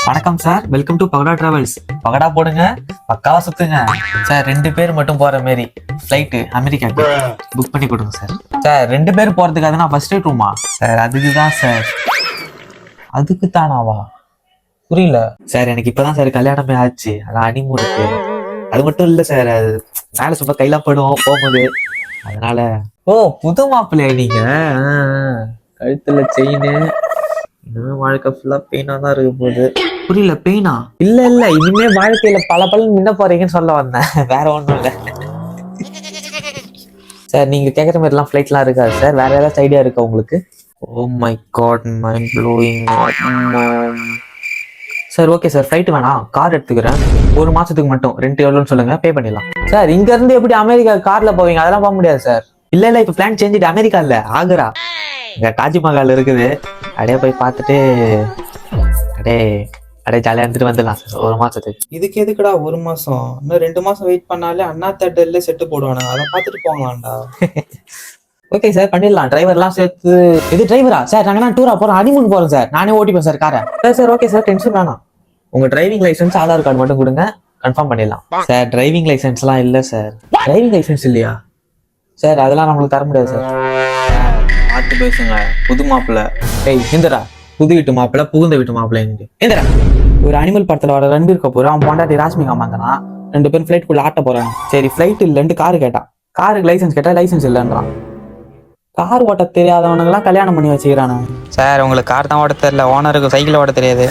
வணக்கம் sir, welcome to பகடா travels. பகடா போடுங்க, பக்காவா சுத்துங்க சார். 2 பேர் மட்டும் போற மாரி ஃபிளைட்டு அமெரிக்காக்கு புக் பண்ணி கொடுங்க சார். சார் 2 பேர் போறதுக்கு அதுனா ஃபர்ஸ்ட் ரூமா சார்? அதுக்கு தான் சார். அதுக்கு தானாவா? புரியல சார். எனக்கு இப்பதான் சார் கல்யாணமே ஆச்சு. அதான் அனிமூனுக்கு. அது மட்டும் இல்ல சார், அது மேல சும்மா கையில படும் போகும்போது, அதனால. ஓ, புது மாப்பிள்ளையா நீங்க? கழுத்துல செயின். இன்னும் வாழ்க்கை ஃபுல்லா பெயினா தான் இருக்க போகுது. புரியல, பெயினா? இல்ல இனிமே வாழ்க்கையில பல முன்ன போறீங்கன்னு சொல்ல வந்தேன். வேற ஒண்ணும் இல்ல சார். நீங்க கேக்குற மாதிரி எல்லாம் ஃபிளைட்லாம் இருக்காது சார். வேற ஏதாச்சும் ஐடியா இருக்கா உங்களுக்கு? Oh my God, mind blowing. Sir okay sir, flight வேணாம், கார் எடுத்துக்கிறேன். 1 மாசத்துக்கு மட்டும் ரெண்ட் எவ்வளோன்னு சொல்லுங்க, பே பண்ணிடலாம். சார் இங்க இருந்து எப்படி அமெரிக்கா கார்ல போவீங்க? அதெல்லாம் போக முடியாது சார். இல்ல இப்ப பிளான் சேஞ்சிட்டு அமெரிக்கா இல்ல, ஆக்ரா. இங்க தாஜ்மஹால் இருக்குது. அப்படியே போய் பார்த்துட்டு அப்படியே ஜாலியா இருந்துட்டு வந்துடலாம் சார் 1 மாசத்துக்கு. இதுக்கு எதுக்குடா 1 மாசம்? இன்னும் 2 மாசம் வெயிட் பண்ணாலே அண்ணா தேட்டர்ல செட்டு போடுவானுங்க, அதை பார்த்துட்டு போங்களாம்டா. ஓகே சார், பண்ணிடலாம். டிரைவர்லாம் சேர்த்து. இது டிரைவரா சார்? நாங்க டூரா போறோம், ஹனிமூன் போறோம் சார். நானே ஓட்டிப்பேன் சார் காரை. சார் ஓகே சார், டென்ஷன் வேணாம். உங்க டிரைவிங் லைசன்ஸ், ஆதார் கார்டு மட்டும் கொடுங்க, கன்ஃபார்ம் பண்ணிடலாம் சார். டிரைவிங் லைசன்ஸ்லாம் இல்லை சார். டிரைவிங் லைசன்ஸ் இல்லையா சார்? அதெல்லாம் நம்மளுக்கு தர முடியாது சார். பார்த்து பேசுங்க, புது மாப்பிள்ள. ஏய் இந்தரா, புது வீட்டு மாப்பிள்ள புகுந்த வீட்டு மாப்பிள்ள இந்தரா. ஒரு அனிமல் படத்துல வர ரன்பீர் கபூர், அவன் பொண்டாட்டி ராஷ்மிகா மந்தனா 2 பேரும் ஃபிளைட்டுக்குள்ள ஆட்ட போறாங்க. சரி ஃபிளைட் இல்லைன்ட்டு காரு கேட்டான். காருக்கு லைசன்ஸ் கேட்டா லைசன்ஸ் இல்லைன்றான். கார் ஓட்ட தெரியாதவனுங்கெல்லாம் கல்யாணம் பண்ணி வச்சுக்கிறானு. சார் உங்களுக்கு கார் தான் ஓட்ட தெரியல, ஓனருக்கு சைக்கிள் ஓட்ட தெரியாது.